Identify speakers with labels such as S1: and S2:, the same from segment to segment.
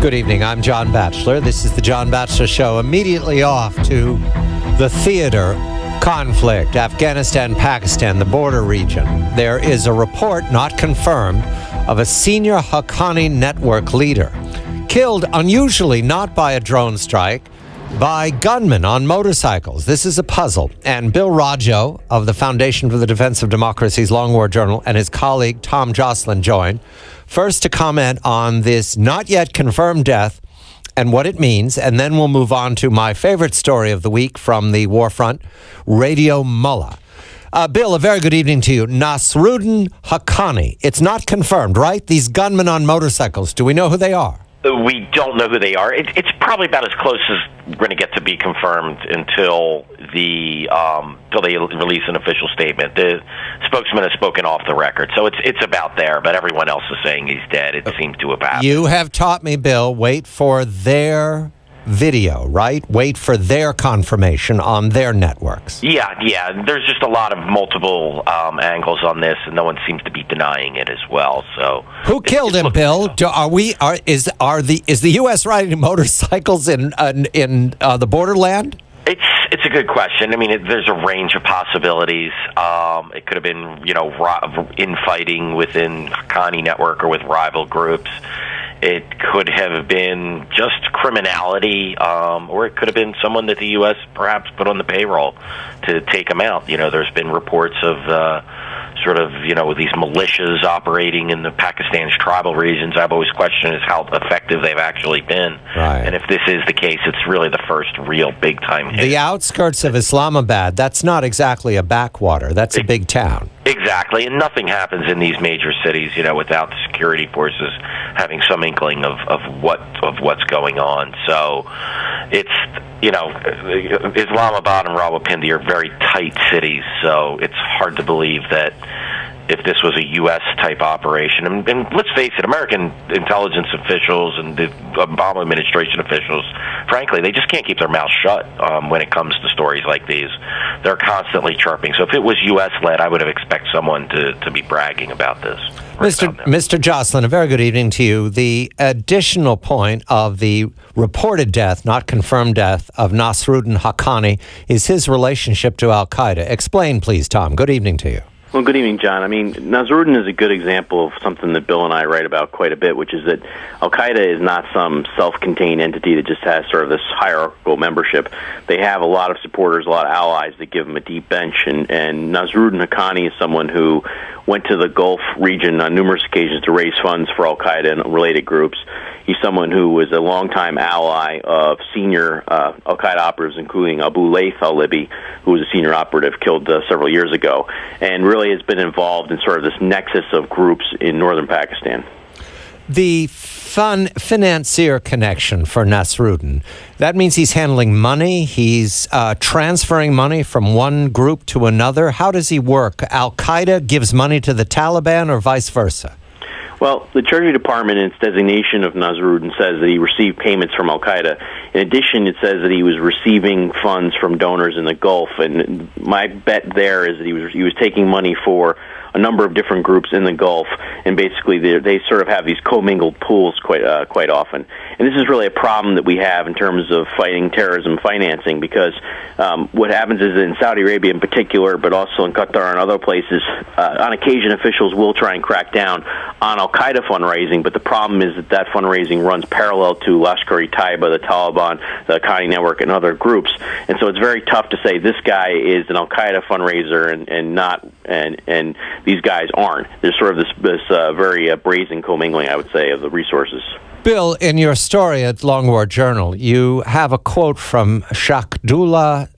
S1: Good evening. I'm John Batchelor. This is the John Batchelor Show. Immediately off to the theater conflict, Afghanistan, Pakistan, the border region. There is a report, not confirmed, of a senior Haqqani network leader killed, unusually not by a drone strike, by gunmen on motorcycles. This is a puzzle. And Bill Roggio of the Foundation for the Defense of Democracy's Long War Journal and his colleague Tom Joscelyn join. First to comment on this not yet confirmed death and what it means, and then we'll move on to my favorite story of the week from the war front, Radio Mullah. Bill, a very good evening to you. Nasruddin Haqqani. It's not confirmed, right? These gunmen on motorcycles. Do we know who they are?
S2: We don't know who they are. It's probably about as close as we're going to get to be confirmed until they release an official statement. The spokesman has spoken off the record, so it's about there. But everyone else is saying he's dead. It seems to have happened.
S1: You have taught me, Bill. Wait for their video, right? Wait for their confirmation on their networks.
S2: Yeah. There's just a lot of multiple angles on this, and no one seems to be denying it as well. So,
S1: who killed him, Bill? Is the U.S. riding motorcycles in the borderland?
S2: It's a good question. I mean, there's a range of possibilities. It could have been, infighting within Haqqani network or with rival groups. It could have been just criminality, or it could have been someone that the U.S. perhaps put on the payroll to take him out. There's been reports of these militias operating in the Pakistan's tribal regions. I've always questioned is how effective they've actually been.
S1: Right.
S2: And if this is the case, it's really the first real big-time hit.
S1: The outskirts of Islamabad, that's not exactly a backwater. That's a big town.
S2: Exactly, and nothing happens in these major cities, without the security forces having some inkling of what's going on. So it's, Islamabad and Rawalpindi are very tight cities, so it's hard to believe that if this was a U.S.-type operation. And let's face it, American intelligence officials and the Obama administration officials, frankly, they just can't keep their mouths shut when it comes to stories like these. They're constantly chirping. So if it was U.S.-led, I would have expected someone to be bragging about this.
S1: Mr. Joscelyn, a very good evening to you. The additional point of the reported death, not confirmed death, of Nasruddin Haqqani is his relationship to al-Qaeda. Explain, please, Tom. Good evening to you.
S3: Well, good evening, John. I mean, Nasruddin is a good example of something that Bill and I write about quite a bit, which is that al-Qaeda is not some self-contained entity that just has sort of this hierarchical membership. They have a lot of supporters, a lot of allies that give them a deep bench, and Nasruddin Haqqani is someone who went to the Gulf region on numerous occasions to raise funds for al-Qaeda and related groups. He's someone who was a longtime ally of senior al-Qaeda operatives, including Abu Layth al-Libi, who was a senior operative killed several years ago, and really has been involved in sort of this nexus of groups in northern Pakistan.
S1: The financier connection for Nasruddin, that means he's handling money, he's transferring money from one group to another. How does he work? Al-Qaeda gives money to the Taliban or vice versa?
S3: Well, the Treasury Department, in its designation of Nasruddin, says that he received payments from al-Qaeda. In addition, it says that he was receiving funds from donors in the Gulf, and my bet there is that he was taking money for a number of different groups in the Gulf, and basically they sort of have these commingled pools quite often. And this is really a problem that we have in terms of fighting terrorism financing, because what happens is that in Saudi Arabia in particular, but also in Qatar and other places, on occasion officials will try and crack down on al-Qaeda fundraising, but the problem is that that fundraising runs parallel to Lashkar-e-Taiba, the Taliban, the Haqqani network, and other groups. And so it's very tough to say this guy is an al-Qaeda fundraiser and these guys aren't. There's sort of this very brazen commingling, I would say, of the resources.
S1: Bill, in your story at Long War Journal, you have a quote from Shakdullah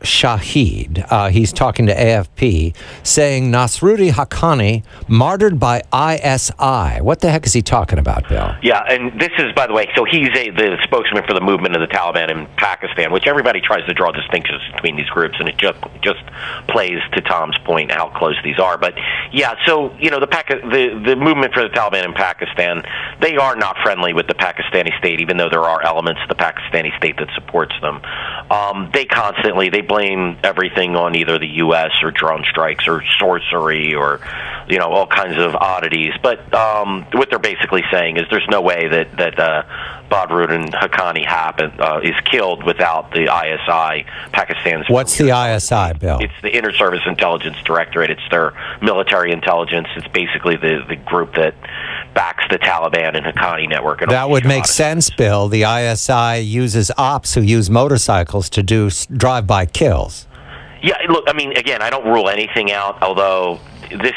S1: Shahid. He's talking to AFP, saying Nasruddin Haqqani martyred by ISI. What the heck is he talking about, Bill?
S2: Yeah, and this is, by the way, so he's the spokesman for the movement of the Taliban in Pakistan, which everybody tries to draw distinctions between these groups, and it just plays to Tom's point how close these are. But yeah, so the movement for the Taliban in Pakistan, they are not friendly with the Pakistani state, even though there are elements of the Pakistani state that supports them. They blame everything on either the U.S. or drone strikes or sorcery or, all kinds of oddities. But what they're basically saying is there's no way that Badruddin Haqqani is killed without the ISI, Pakistan's...
S1: What's the ISI, Bill?
S2: It's the Inter-Service Intelligence Directorate. It's their military intelligence. It's basically the group that backs the Taliban and Haqqani network.
S1: That would make sense, Bill. The ISI uses ops who use motorcycles to do drive-by kills.
S2: Yeah, look, I mean, again, I don't rule anything out, although this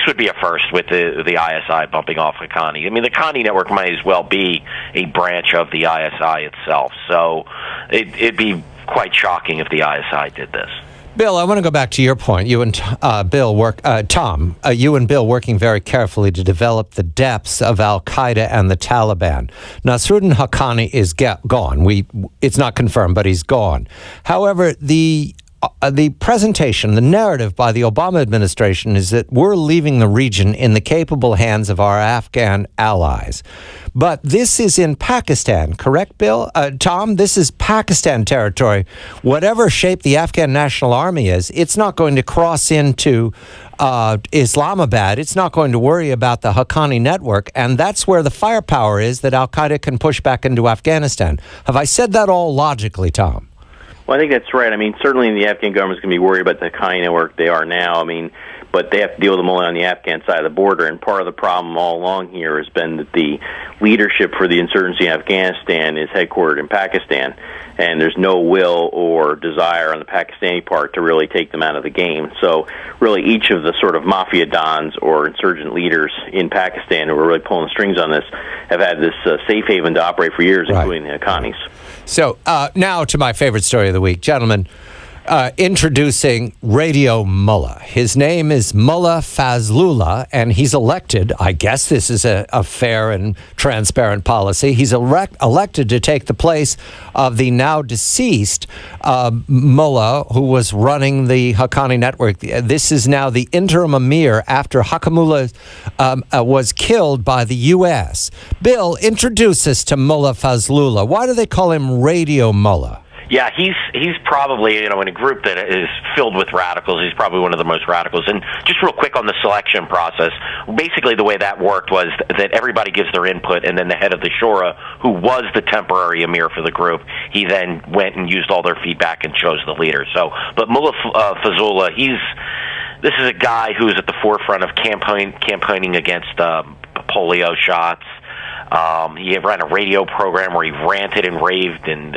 S2: would be a first with the ISI bumping off Haqqani. I mean, the Haqqani network might as well be a branch of the ISI itself, so it'd be quite shocking if the ISI did this.
S1: Bill, I want to go back to your point. You and Tom, you and Bill working very carefully to develop the depths of Al-Qaeda and the Taliban. Nasruddin Haqqani is gone. It's not confirmed, but he's gone. However, the presentation, the narrative by the Obama administration is that we're leaving the region in the capable hands of our Afghan allies. But this is in Pakistan, correct, Bill? Tom, this is Pakistan territory. Whatever shape the Afghan National Army is, it's not going to cross into Islamabad. It's not going to worry about the Haqqani network, and that's where the firepower is that Al-Qaeda can push back into Afghanistan. Have I said that all logically, Tom?
S3: Well, I think that's right. I mean, certainly the Afghan government's going to be worried about the Haqqani network. They are now. I mean, but they have to deal with them only on the Afghan side of the border. And part of the problem all along here has been that the leadership for the insurgency in Afghanistan is headquartered in Pakistan, and there's no will or desire on the Pakistani part to really take them out of the game. So really each of the sort of mafia dons or insurgent leaders in Pakistan who are really pulling the strings on this have had this safe haven to operate for years, right, including the Haqqanis.
S1: So now to my favorite story of the week. Gentlemen, introducing Radio Mullah. His name is Mullah Fazlullah, and he's elected. I guess this is a fair and transparent policy. He's elected to take the place of the now deceased Mullah, who was running the Haqqani network. This is now the interim emir after Haqqamullah was killed by the U.S. Bill, introduce us to Mullah Fazlullah. Why do they call him Radio Mullah?
S2: Yeah, he's probably, in a group that is filled with radicals. He's probably one of the most radicals. And just real quick on the selection process, basically the way that worked was that everybody gives their input, and then the head of the Shura, who was the temporary emir for the group, he then went and used all their feedback and chose the leader. So, but Mullah Fazlullah, this is a guy who's at the forefront of campaigning against polio shots. He ran a radio program where he ranted and raved and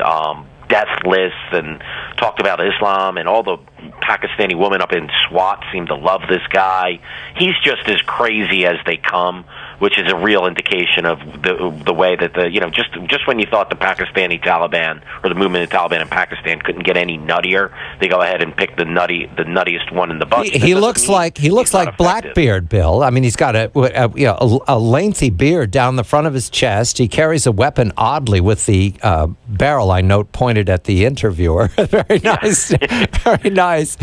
S2: death lists and talked about Islam, and all the Pakistani women up in SWAT seem to love this guy. He's just as crazy as they come, which is a real indication of the way that just when you thought the Pakistani Taliban or the movement of Taliban in Pakistan couldn't get any nuttier, they go ahead and pick the nuttiest one in the bunch.
S1: He looks like Blackbeard, Bill. I mean, he's got a lengthy beard down the front of his chest. He carries a weapon oddly with the barrel, I note, pointed at the interviewer. Very nice, very nice.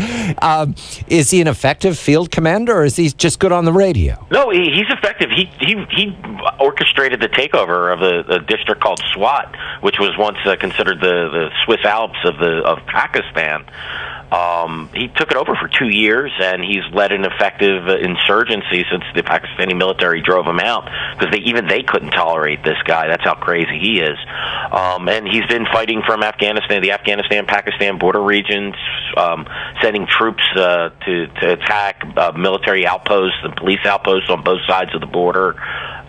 S1: Is he an effective field commander, or is he just good on the radio?
S2: No, he's effective. He orchestrated the takeover of a district called Swat, which was once considered the Swiss Alps of Pakistan. He took it over for 2 years, and he's led an effective insurgency since the Pakistani military drove him out, because they couldn't tolerate this guy. That's how crazy he is. And he's been fighting from the Afghanistan-Pakistan border regions, sending troops to attack military outposts and police outposts on both sides of the border.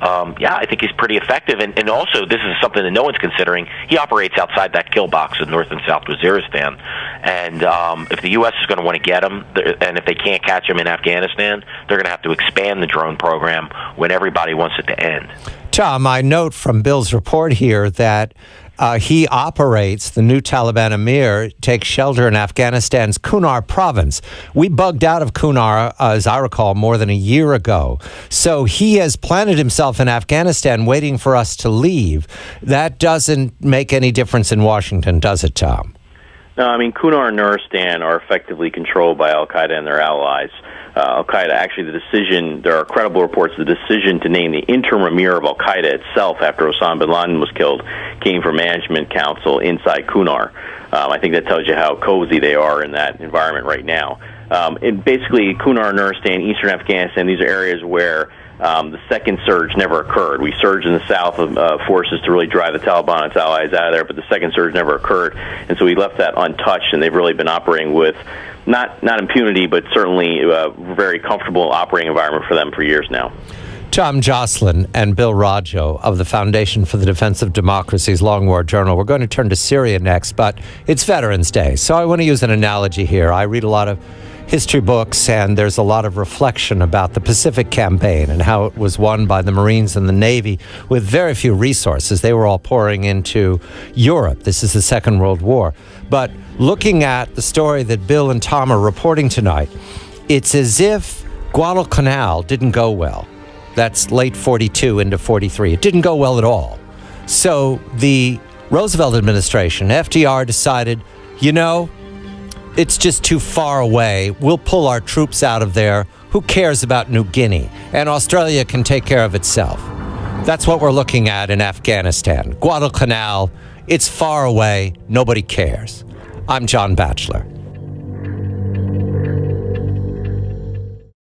S2: I think he's pretty effective. And also, this is something that no one's considering, he operates outside that kill box in North and South Waziristan. And if the U.S. is going to want to get him, and if they can't catch him in Afghanistan, they're going to have to expand the drone program when everybody wants it to end.
S1: Tom, I note from Bill's report here that he operates, the new Taliban emir, takes shelter in Afghanistan's Kunar province. We bugged out of Kunar, as I recall, more than a year ago. So he has planted himself in Afghanistan waiting for us to leave. That doesn't make any difference in Washington, does it, Tom?
S3: No, I mean, Kunar and Nuristan are effectively controlled by Al-Qaeda and their allies. Al-Qaeda. Actually, there are credible reports, the decision to name the interim emir of Al-Qaeda itself after Osama bin Laden was killed came from Management Council inside Kunar. I think that tells you how cozy they are in that environment right now. And basically, Kunar, Nuristan, eastern Afghanistan, these are areas where the second surge never occurred. We surged in the south of forces to really drive the Taliban and its allies out of there, but the second surge never occurred. And so we left that untouched, and they've really been operating with not impunity, but certainly a very comfortable operating environment for them for years now.
S1: Tom Joscelyn and Bill Roggio of the Foundation for the Defense of Democracy's Long War Journal. We're going to turn to Syria next, but it's Veterans Day, so I want to use an analogy here. I read a lot of history books, and there's a lot of reflection about the Pacific Campaign and how it was won by the Marines and the Navy with very few resources. They were all pouring into Europe. This is the Second World War. But looking at the story that Bill and Tom are reporting tonight, it's as if Guadalcanal didn't go well. That's late 42 into 43. It didn't go well at all. So the Roosevelt administration, FDR, decided, it's just too far away. We'll pull our troops out of there. Who cares about New Guinea? And Australia can take care of itself. That's what we're looking at in Afghanistan. Guadalcanal, it's far away. Nobody cares. I'm John Batchelor.